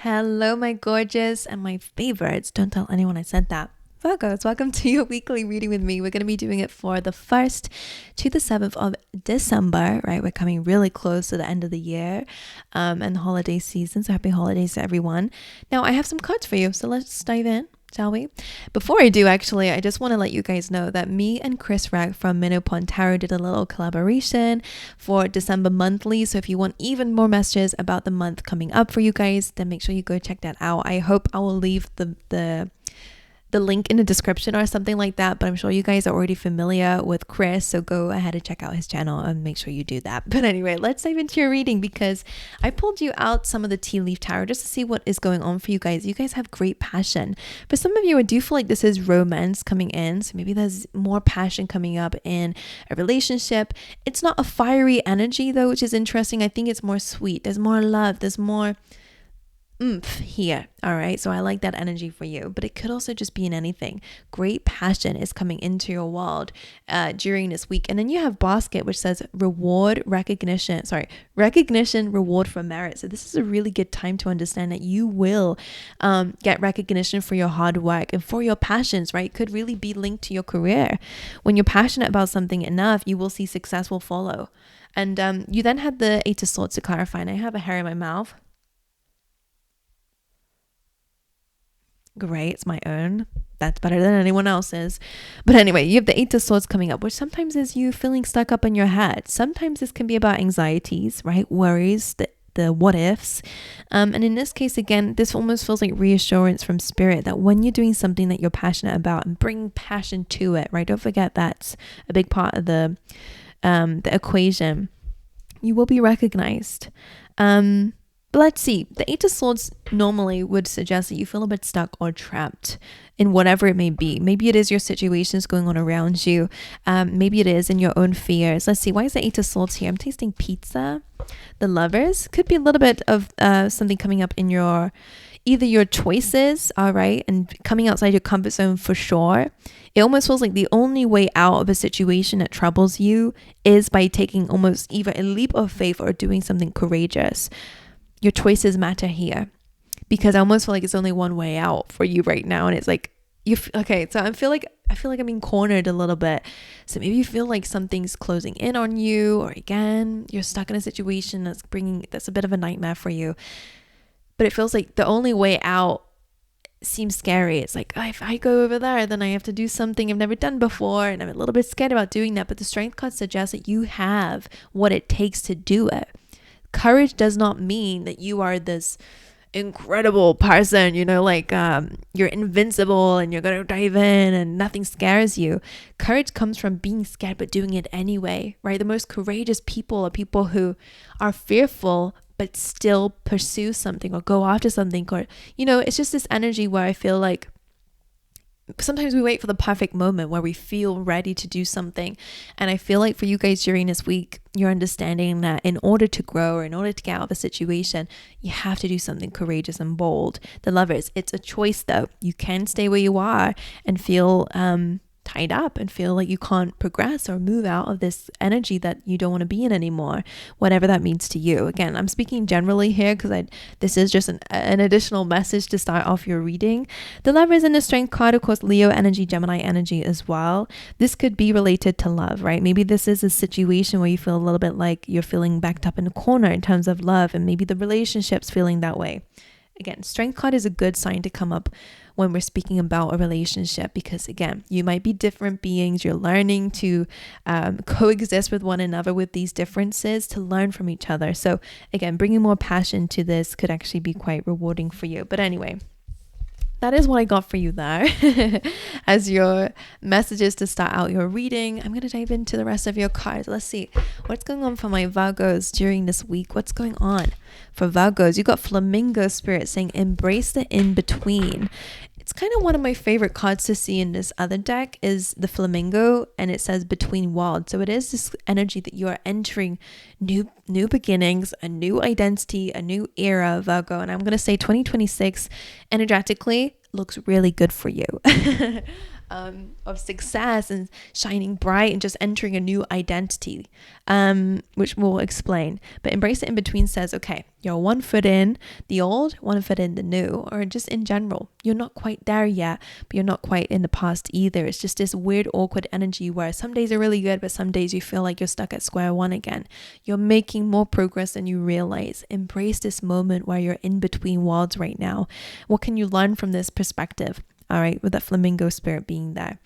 Hello, my gorgeous and my favorites. Don't tell anyone I said that. Virgos, welcome to your weekly reading with me. We're going to be doing it for the 1st to the 7th of December, right? We're coming really close to the end of the year and the holiday season. So happy holidays to everyone. Now, I have some cards for you. So let's dive in, shall we? Before I do, actually, I just want to let you guys know that me and Chris Rack from Minopon Tarot did a little collaboration for December monthly. So if you want even more messages about the month coming up for you guys, then make sure you go check that out. I hope I will leave the link in the description or something like that, but I'm sure you guys are already familiar with Chris, so go ahead and check out his channel and make sure you do that. But anyway, let's dive into your reading because I pulled you out some of the tea leaf tarot just to see what is going on for you guys. You guys have great passion. For some of you, I do feel like this is romance coming in, so maybe there's more passion coming up in a relationship. It's not a fiery energy though, which is interesting. I think it's more sweet. There's more love. There's more oomph here. All right, so I like that energy for you, but it could also just be in anything. Great passion is coming into your world during this week. And then you have basket, which says recognition, reward for merit. So this is a really good time to understand that you will get recognition for your hard work and for your passions, right? It could really be linked to your career. When you're passionate about something enough, you will see success will follow. And you then had the Eight of Swords to clarify, and I have a hair in my mouth. Great, it's my own. That's better than anyone else's. But anyway, you have the Eight of Swords coming up, which sometimes is you feeling stuck up in your head. Sometimes this can be about anxieties, right? Worries, the what ifs. And in this case, again, this almost feels like reassurance from spirit that when you're doing something that you're passionate about and bring passion to it, right? Don't forget that's a big part of the equation. You will be recognized. But let's see, the Eight of Swords normally would suggest that you feel a bit stuck or trapped in whatever it may be. Maybe it is your situations going on around you. Maybe it is in your own fears. Let's see, why is the Eight of Swords here? I'm tasting pizza. The Lovers could be a little bit of something coming up in either your choices, all right, and coming outside your comfort zone for sure. It almost feels like the only way out of a situation that troubles you is by taking almost either a leap of faith or doing something courageous. Your choices matter here because I almost feel like it's only one way out for you right now. And it's like, okay, so I feel like I'm being cornered a little bit. So maybe you feel like something's closing in on you, or again, you're stuck in a situation that's a bit of a nightmare for you. But it feels like the only way out seems scary. It's like, if I go over there, then I have to do something I've never done before. And I'm a little bit scared about doing that. But the Strength card suggests that you have what it takes to do it. Courage does not mean that you are this incredible person, you're invincible and you're going to dive in and nothing scares you. Courage comes from being scared but doing it anyway, right? The most courageous people are people who are fearful but still pursue something or go after something, or it's just this energy where I feel like sometimes we wait for the perfect moment where we feel ready to do something. And I feel like for you guys during this week, you're understanding that in order to grow or in order to get out of a situation, you have to do something courageous and bold. The Lovers, it's a choice though. You can stay where you are and feel tied up and feel like you can't progress or move out of this energy that you don't want to be in anymore, whatever that means to you. Again, I'm speaking generally here because this is just an additional message to start off your reading. The Lovers in the Strength card, of course, Leo energy, Gemini energy as well. This could be related to love, right? Maybe this is a situation where you feel a little bit like you're feeling backed up in a corner in terms of love, and maybe the relationship's feeling that way. Again, Strength card is a good sign to come up when we're speaking about a relationship, because again, you might be different beings. You're learning to coexist with one another with these differences to learn from each other. So again, bringing more passion to this could actually be quite rewarding for you. But anyway, that is what I got for you there as your messages to start out your reading. I'm going to dive into the rest of your cards. Let's see what's going on for my Virgos during this week. What's going on for Virgos? You got Flamingo Spirit saying embrace the in-between. It's kind of one of my favorite cards to see in this other deck is the flamingo, and it says between worlds. So it is this energy that you are entering new beginnings, a new identity, a new era, Virgo. And I'm going to say 2026 energetically looks really good for you. of success and shining bright and just entering a new identity, which we'll explain. But embrace it in between says, okay, you're 1 foot in the old, 1 foot in the new, or just in general, you're not quite there yet, but you're not quite in the past either. It's just this weird, awkward energy where some days are really good, but some days you feel like you're stuck at square one again. You're making more progress than you realize. Embrace this moment where you're in between worlds right now. What can you learn from this perspective? All right, with that flamingo spirit being there.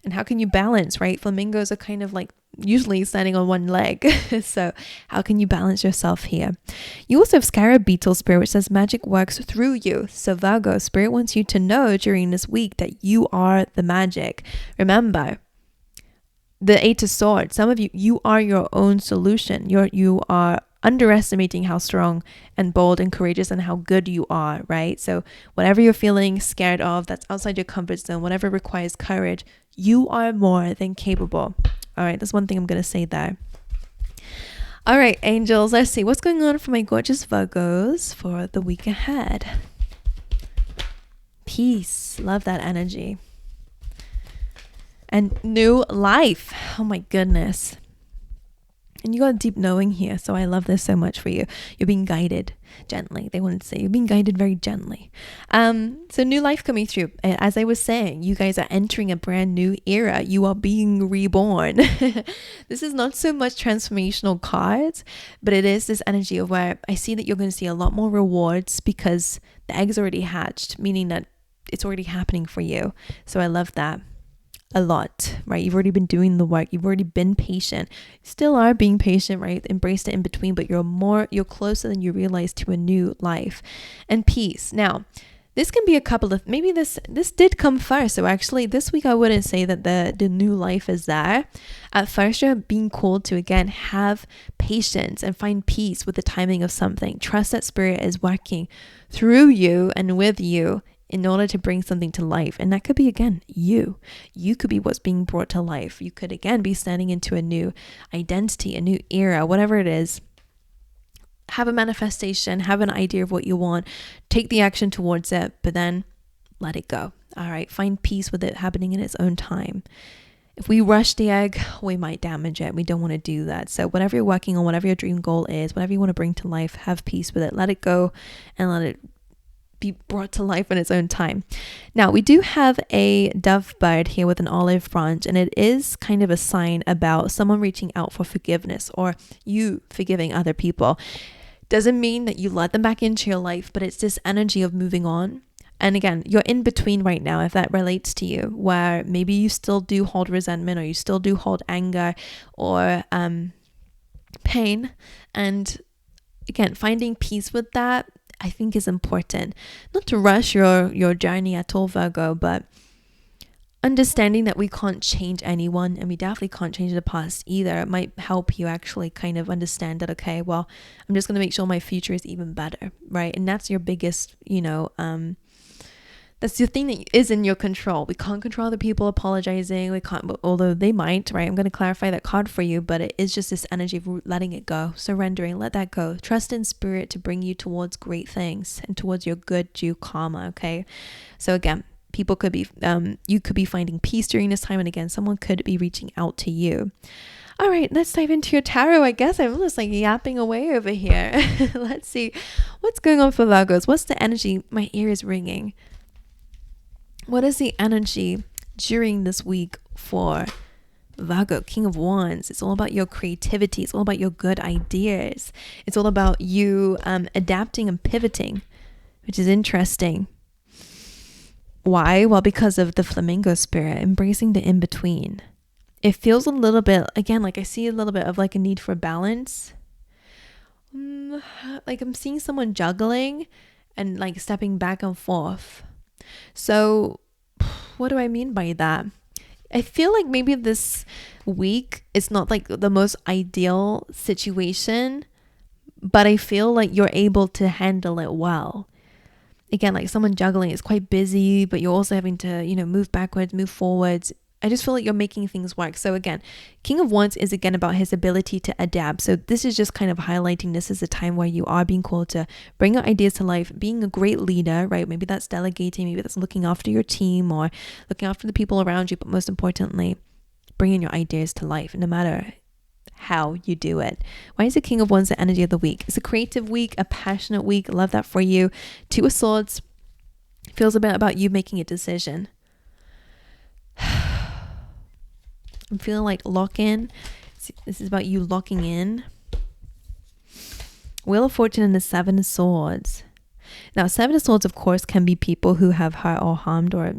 And how can you balance, right? Flamingos are kind of like usually standing on one leg. So how can you balance yourself here? You also have scarab beetle spirit, which says magic works through you. So Virgo spirit wants you to know during this week that you are the magic. Remember, the 8 of Swords, some of you are your own solution. You are underestimating how strong and bold and courageous and how good you are, right? So whatever you're feeling scared of that's outside your comfort zone, whatever requires courage, you are more than capable. All right, that's one thing I'm going to say there. All right, angels, let's see what's going on for my gorgeous Virgos for the week ahead. Peace. Love that energy. And new life. Oh my goodness. And you got a deep knowing here, so I love this so much for you. You're being guided gently. They wanted to say you're being guided very gently. So new life coming through. As I was saying, you guys are entering a brand new era. You are being reborn. This is not so much transformational cards, but it is this energy of where I see that you're going to see a lot more rewards because the egg's already hatched, meaning that it's already happening for you. So I love that. A lot, right? You've already been doing the work. You've already been patient. Still are being patient, right? Embraced it in between, but you're closer than you realize to a new life and peace. Now, this can be a couple of, maybe this did come first. So actually this week, I wouldn't say that the new life is there. At first, you're being called to, again, have patience and find peace with the timing of something. Trust that spirit is working through you and with you in order to bring something to life. And that could be, again, you could be what's being brought to life. You could, again, be standing into a new identity, a new era, whatever it is. Have a manifestation, have an idea of what you want, take the action towards it, but then let it go. All right, find peace with it happening in its own time. If we rush the egg, we might damage it. We don't want to do that. So whatever you're working on, whatever your dream goal is, whatever you want to bring to life, have peace with it. Let it go and let it be brought to life in its own time. Now, we do have a dove bird here with an olive branch, and it is kind of a sign about someone reaching out for forgiveness or you forgiving other people. Doesn't mean that you let them back into your life, but it's this energy of moving on. And again, you're in between right now, if that relates to you, where maybe you still do hold resentment or you still do hold anger or pain. And again, finding peace with that, I think, is important. Not to rush your journey at all, Virgo, but understanding that we can't change anyone, and we definitely can't change the past either. It might help you actually kind of understand that, okay, well, I'm just going to make sure my future is even better, right? And that's your biggest, that's the thing that is in your control. We can't control the people apologizing. We can't, although they might, right? I'm going to clarify that card for you, but it is just this energy of letting it go, surrendering, let that go. Trust in spirit to bring you towards great things and towards your good due karma, okay? So again, people could be, you could be finding peace during this time. And again, someone could be reaching out to you. All right, let's dive into your tarot. I guess I'm just like yapping away over here. Let's see what's going on for Virgos. What's the energy? My ear is ringing. What is the energy during this week for Virgo, King of Wands? It's all about your creativity. It's all about your good ideas. It's all about you adapting and pivoting, which is interesting. Why? Well, because of the flamingo spirit, embracing the in-between. It feels a little bit, again, like I see a little bit of like a need for balance. Like I'm seeing someone juggling and like stepping back and forth. So what do I mean by that? I feel like maybe this week is not like the most ideal situation, but I feel like you're able to handle it well. Again, like someone juggling is quite busy, but you're also having to, move backwards, move forwards. I just feel like you're making things work. So again, King of Wands is again about his ability to adapt. So this is just kind of highlighting this is a time where you are being called to bring your ideas to life, being a great leader, right? Maybe that's delegating, maybe that's looking after your team or looking after the people around you. But most importantly, bringing your ideas to life, no matter how you do it. Why is the King of Wands the energy of the week? It's a creative week, a passionate week. Love that for you. Two of Swords feels a bit about you making a decision. I'm feeling like lock in. This is about you locking in. Wheel of Fortune and the Seven of Swords. Now, Seven of Swords, of course, can be people who have hurt or harmed or,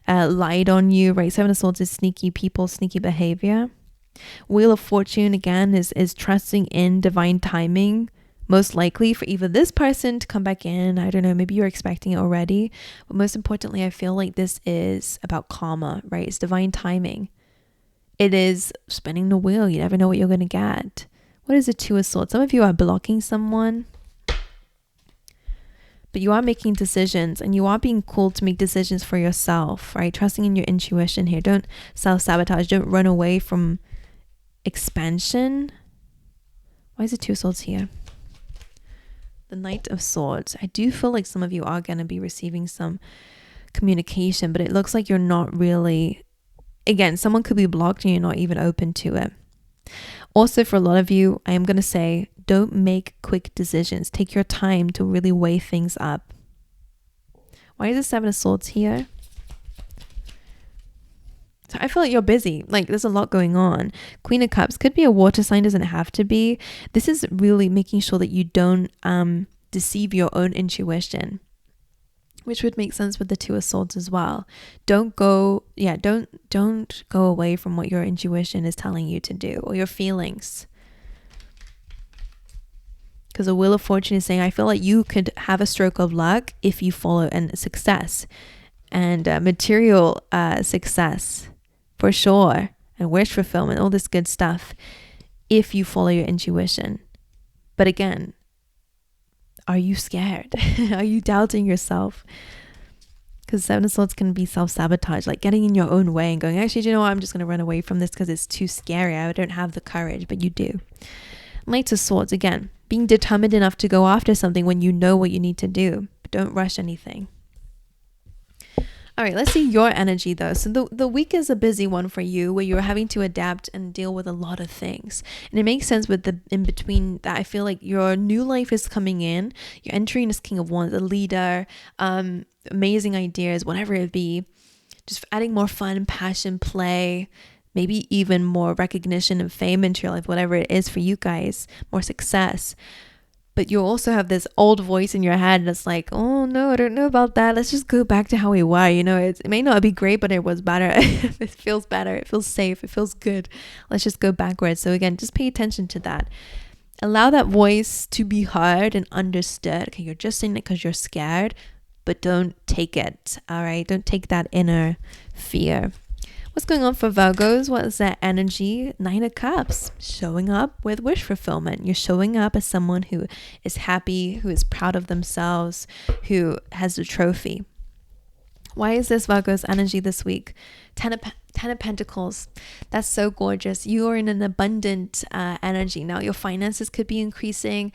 lied on you, right? Seven of Swords is sneaky people, sneaky behavior. Wheel of Fortune, again, is trusting in divine timing, most likely for either this person to come back in. I don't know, maybe you're expecting it already. But most importantly, I feel like this is about karma, right? It's divine timing. It is spinning the wheel. You never know what you're going to get. What is the Two of Swords? Some of you are blocking someone, but you are making decisions and you are being called to make decisions for yourself, right? Trusting in your intuition here. Don't self-sabotage. Don't run away from expansion. Why is the Two of Swords here? The Knight of Swords. I do feel like some of you are going to be receiving some communication, but it looks like you're not really. Again, someone could be blocked and you're not even open to it. Also, for a lot of you, I am going to say, don't make quick decisions. Take your time to really weigh things up. Why is the Seven of Swords here? So I feel like you're busy. Like there's a lot going on. Queen of Cups could be a water sign, doesn't have to be. This is really making sure that you don't deceive your own intuition, which would make sense with the Two of Swords as well. Don't go away from what your intuition is telling you to do or your feelings. Because the Wheel of Fortune is saying, I feel like you could have a stroke of luck if you follow and success and material success for sure, and wish fulfillment, all this good stuff, if you follow your intuition. But again, are you scared? Are you doubting yourself? Because Seven of Swords can be self-sabotage, like getting in your own way and going, actually, do you know what? I'm just going to run away from this because it's too scary. I don't have the courage, but you do. Knight of Swords, again, being determined enough to go after something when you know what you need to do. But don't rush anything. All right, let's see your energy though. So the week is a busy one for you where you're having to adapt and deal with a lot of things. And it makes sense with the in between that I feel like your new life is coming in. You're entering this King of Wands, a leader, amazing ideas, whatever it be. Just adding more fun, passion, play, maybe even more recognition and fame into your life, whatever it is for you guys, more success. But you also have this old voice in your head that's like, oh no, I don't know about that. Let's just go back to how we were. It may not be great, but it was better. It feels better. It feels safe. It feels good. Let's just go backwards. So again, just pay attention to that. Allow that voice to be heard and understood. Okay, you're just saying it because you're scared, but don't take it. All right, don't take that inner fear. What's going on for Virgos? What is that energy? Nine of Cups, showing up with wish fulfillment. You're showing up as someone who is happy, who is proud of themselves, who has a trophy. Why is this Virgo's energy this week? Ten of Pentacles. That's so gorgeous. You are in an abundant energy. Now your finances could be increasing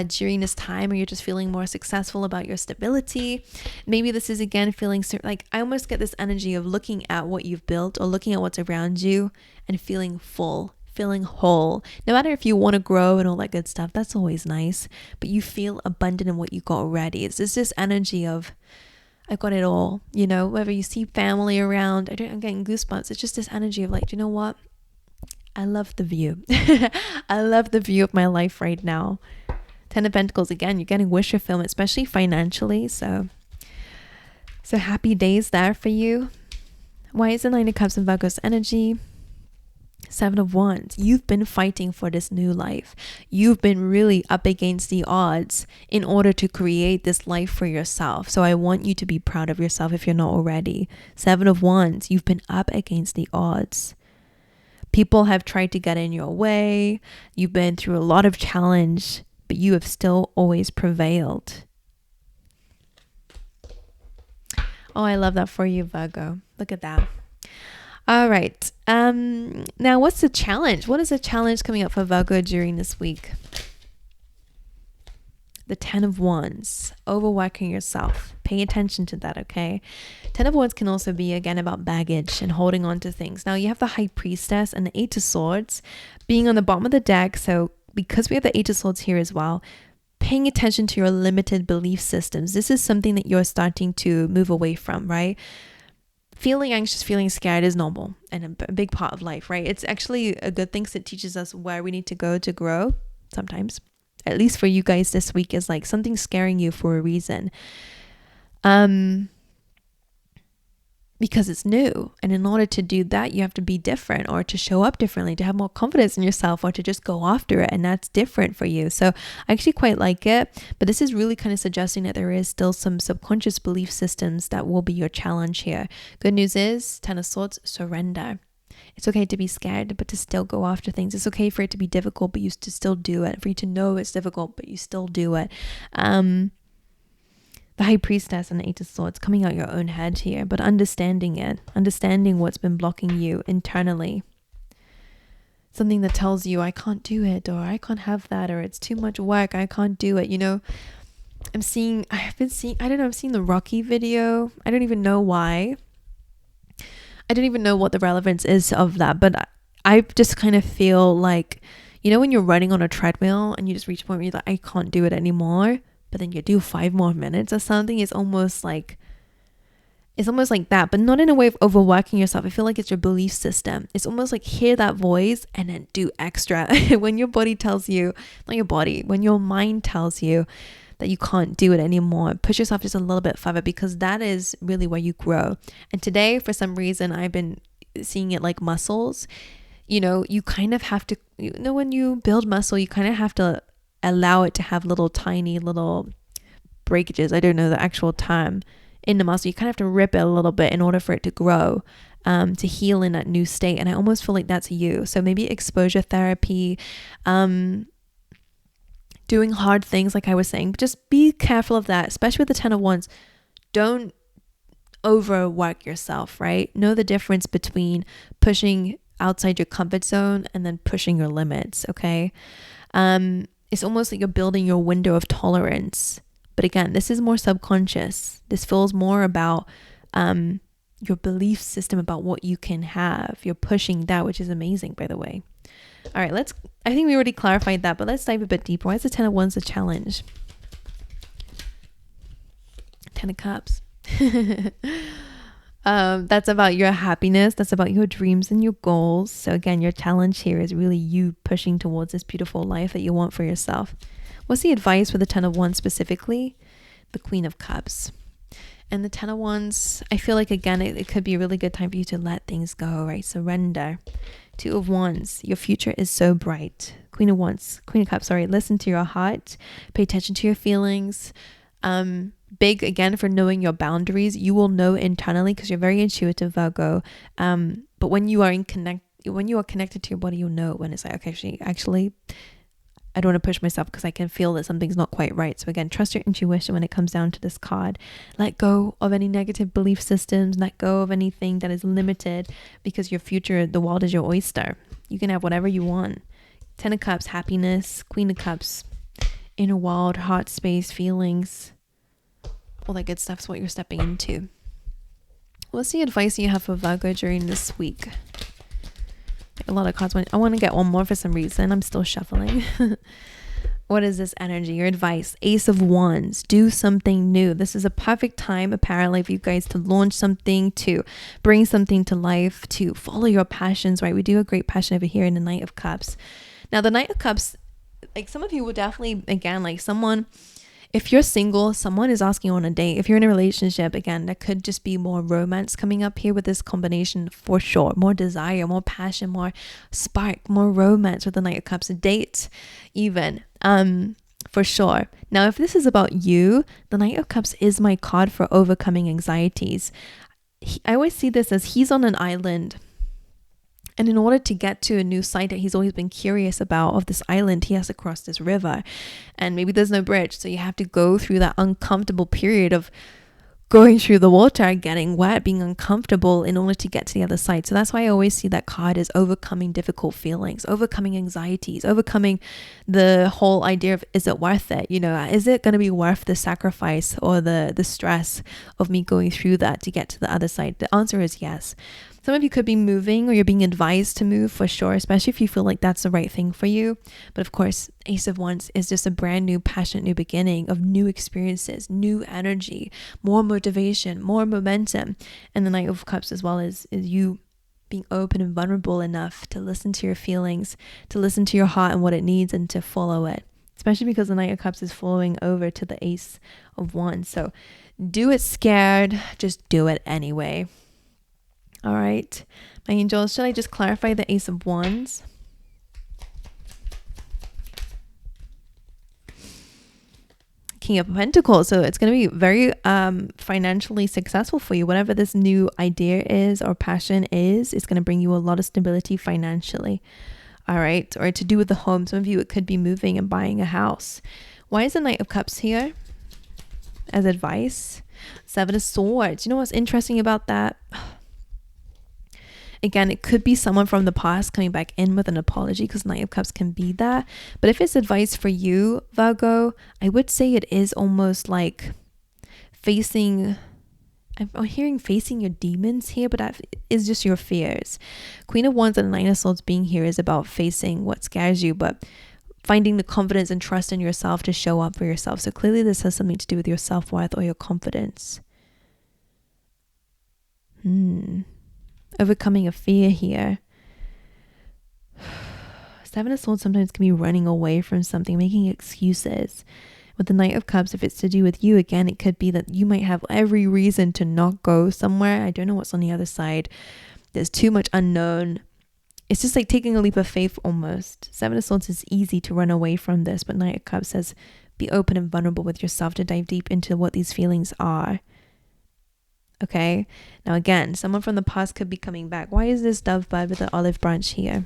during this time, or you're just feeling more successful about your stability. Maybe this is again feeling like I almost get this energy of looking at what you've built or looking at what's around you and feeling full, feeling whole. No matter if you want to grow and all that good stuff, that's always nice, but you feel abundant in what you got already. It's just this energy of I got it all, whether you see family around, I'm getting goosebumps. It's just this energy of like, do you know what? I love the view. I love the view of my life right now. Ten of Pentacles, again, you're getting wish fulfillment, especially financially. So happy days there for you. Why is the Nine of Cups in Virgo's energy? Seven of Wands. You've been fighting for this new life. You've been really up against the odds in order to create this life for yourself. So I want you to be proud of yourself if you're not already. Seven of Wands. You've been up against the odds. People have tried to get in your way. You've been through a lot of challenge, but you have still always prevailed. Oh, I love that for you, Virgo. Look at that. All right. Now what's the challenge? What is the challenge coming up for Virgo during this week? The 10 of Wands, overworking yourself. Pay attention to that, okay? 10 of Wands can also be, again, about baggage and holding on to things. Now, you have the High Priestess and the 8 of Swords being on the bottom of the deck. So because we have the 8 of Swords here as well, paying attention to your limited belief systems. This is something that you're starting to move away from, right? Feeling anxious, feeling scared is normal and a big part of life, right? It's actually a good thing because it teaches us where we need to go to grow sometimes. At least for you guys this week is like something scaring you for a reason. Because it's new. And in order to do that, you have to be different or to show up differently, to have more confidence in yourself or to just go after it. And that's different for you. So I actually quite like it. But this is really kind of suggesting that there is still some subconscious belief systems that will be your challenge here. Good news is 10 of Swords, surrender. It's okay to be scared, but to still go after things. It's okay for it to be difficult, but you to still do it. For you to know it's difficult, but you still do it. The High Priestess and the 8 of Swords coming out your own head here, but understanding it, understanding what's been blocking you internally. Something that tells you, I can't do it, or I can't have that, or it's too much work, I can't do it. You know, I've seen the Rocky video. I don't even know why. I don't even know what the relevance is of that, but I just kind of feel like, you know, when you're running on a treadmill and you just reach a point where you're like, I can't do it anymore, but then you do 5 more minutes or something. It's almost like that, but not in a way of overworking yourself. I feel like it's your belief system. It's almost like hear that voice and then do extra. When your body tells you, not your body, when your mind tells you that you can't do it anymore, push yourself just a little bit further, because that is really where you grow. And today, for some reason, I've been seeing it like muscles. You know, you kind of have to, you know, when you build muscle, you kind of have to allow it to have tiny little breakages. I don't know the actual term in the muscle. You kind of have to rip it a little bit in order for it to grow, to heal in that new state. And I almost feel like that's you. So maybe exposure therapy, doing hard things, like I was saying. But just be careful of that, especially with the 10 of Wands. Don't overwork yourself, right? Know the difference between pushing outside your comfort zone and then pushing your limits, okay? It's almost like you're building your window of tolerance. But again, this is more subconscious. This feels more about your belief system about what you can have. You're pushing that, which is amazing, by the way. All right, I think we already clarified that, but let's dive a bit deeper. Why is the 10 of Wands a challenge? 10 of Cups. That's about your happiness. That's about your dreams and your goals. So again, your challenge here is really you pushing towards this beautiful life that you want for yourself. What's the advice for the 10 of Wands specifically? The Queen of Cups. And the 10 of Wands, I feel like, again, it could be a really good time for you to let things go, right? Surrender. 2 of Wands, your future is so bright. Queen of Cups, listen to your heart. Pay attention to your feelings. Big, again, for knowing your boundaries. You will know internally because you're very intuitive, Virgo. But when you are connected to your body, you'll know when it's like, okay, actually, I don't want to push myself because I can feel that something's not quite right. So again, trust your intuition when it comes down to this card. Let go of any negative belief systems. Let go of anything that is limited, because your future, the world is your oyster. You can have whatever you want. 10 of Cups, happiness. Queen of Cups, inner world, heart space, feelings. All that good stuff is what you're stepping into. What's the advice you have for Virgo during this week? A lot of cards. I want to get one more for some reason. I'm still shuffling. What is this energy? Your advice. Ace of Wands. Do something new. This is a perfect time, apparently, for you guys to launch something, to bring something to life, to follow your passions, right? We do a great passion over here in the Knight of Cups. Now, the Knight of Cups, like some of you will definitely, again, like someone, if you're single, someone is asking you on a date. If you're in a relationship, again, that could just be more romance coming up here with this combination for sure. More desire, more passion, more spark, more romance with the Knight of Cups. A date even, for sure. Now, if this is about you, the Knight of Cups is my card for overcoming anxieties. I always see this as he's on an island. And in order to get to a new site that he's always been curious about of this island, he has to cross this river. And maybe there's no bridge. So you have to go through that uncomfortable period of going through the water, getting wet, being uncomfortable in order to get to the other side. So that's why I always see that card as overcoming difficult feelings, overcoming anxieties, overcoming the whole idea of, is it worth it? You know, is it going to be worth the sacrifice or the stress of me going through that to get to the other side? The answer is yes. Some of you could be moving, or you're being advised to move for sure, especially if you feel like that's the right thing for you. But of course, Ace of Wands is just a brand new, passionate new beginning of new experiences, new energy, more motivation, more momentum. And the Knight of Cups as well is you being open and vulnerable enough to listen to your feelings, to listen to your heart and what it needs, and to follow it. Especially because the Knight of Cups is flowing over to the Ace of Wands. So do it scared, just do it anyway. All right, my angels, should I just clarify the Ace of Wands? King of Pentacles. So it's going to be very financially successful for you. Whatever this new idea is or passion is, it's going to bring you a lot of stability financially. All right, or to do with the home. Some of you, it could be moving and buying a house. Why is the Knight of Cups here as advice? Seven of Swords. You know what's interesting about that? Again, it could be someone from the past coming back in with an apology, because Knight of Cups can be that. But if it's advice for you, Virgo, I would say it is almost like facing, I'm hearing facing your demons here, but that is just your fears. Queen of Wands and Nine of Swords being here is about facing what scares you, but finding the confidence and trust in yourself to show up for yourself. So clearly this has something to do with your self-worth or your confidence. Overcoming a fear here. Seven of Swords sometimes can be running away from something, making excuses. With the Knight of Cups, if it's to do with you, again, it could be that you might have every reason to not go somewhere. I don't know what's on the other side. There's too much unknown. It's just like taking a leap of faith almost. Seven of Swords is easy to run away from this, but Knight of Cups says be open and vulnerable with yourself to dive deep into what these feelings are. Okay, now again, someone from the past could be coming back. Why is this dove bird with the olive branch here?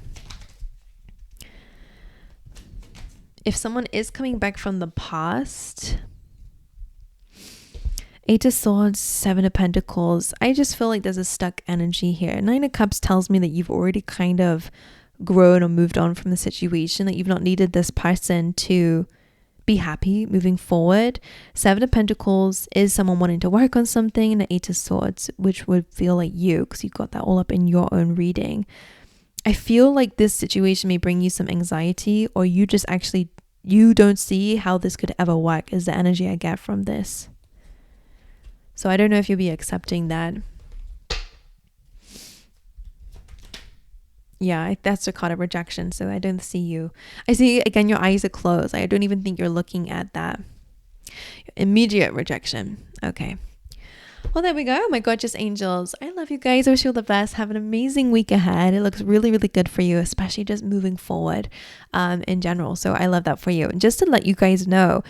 If someone is coming back from the past, Eight of Swords, Seven of Pentacles, I just feel like there's a stuck energy here. Nine of Cups tells me that you've already kind of grown or moved on from the situation, that you've not needed this person to be happy moving forward. Seven of Pentacles is someone wanting to work on something, and the Eight of Swords, which would feel like you, because you got that all up in your own reading. I feel like this situation may bring you some anxiety, or you just actually, you don't see how this could ever work, is the energy I get from this. So I don't know if you'll be accepting that. Yeah, that's the card of rejection. So I don't see you. I see, again, your eyes are closed. I don't even think you're looking at that. Immediate rejection. Okay. Well, there we go. My gorgeous angels. I love you guys. I wish you all the best. Have an amazing week ahead. It looks really, really good for you, especially just moving forward in general. So I love that for you. And just to let you guys know,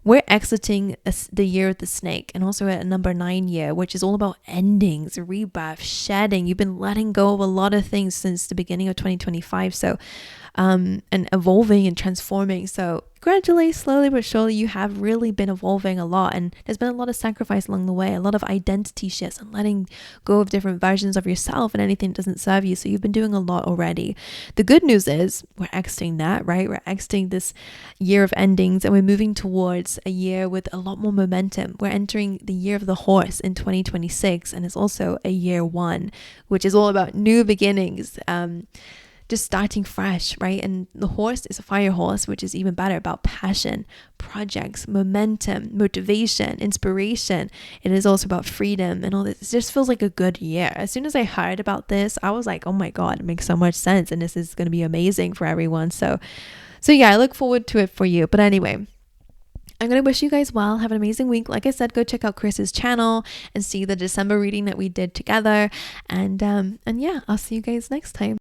we're exiting the year of the snake, and also at a number 9 year, which is all about endings, rebirth, shedding. You've been letting go of a lot of things since the beginning of 2025. So, and evolving and transforming. So gradually, slowly but surely, you have really been evolving a lot, and there's been a lot of sacrifice along the way, a lot of identity shifts and letting go of different versions of yourself and anything that doesn't serve you. So you've been doing a lot already. The good news is we're exiting that, right? We're exiting this year of endings, and we're moving towards a year with a lot more momentum. We're entering the year of the horse in 2026, and it's also a year 1, which is all about new beginnings. Just starting fresh, right? And the horse is a fire horse, which is even better, about passion, projects, momentum, motivation, inspiration. It is also about freedom and all this. It just feels like a good year. As soon as I heard about this, I was like, oh my God, it makes so much sense. And this is going to be amazing for everyone. So yeah, I look forward to it for you. But anyway, I'm going to wish you guys well. Have an amazing week. Like I said, go check out Chris's channel and see the December reading that we did together. And yeah, I'll see you guys next time.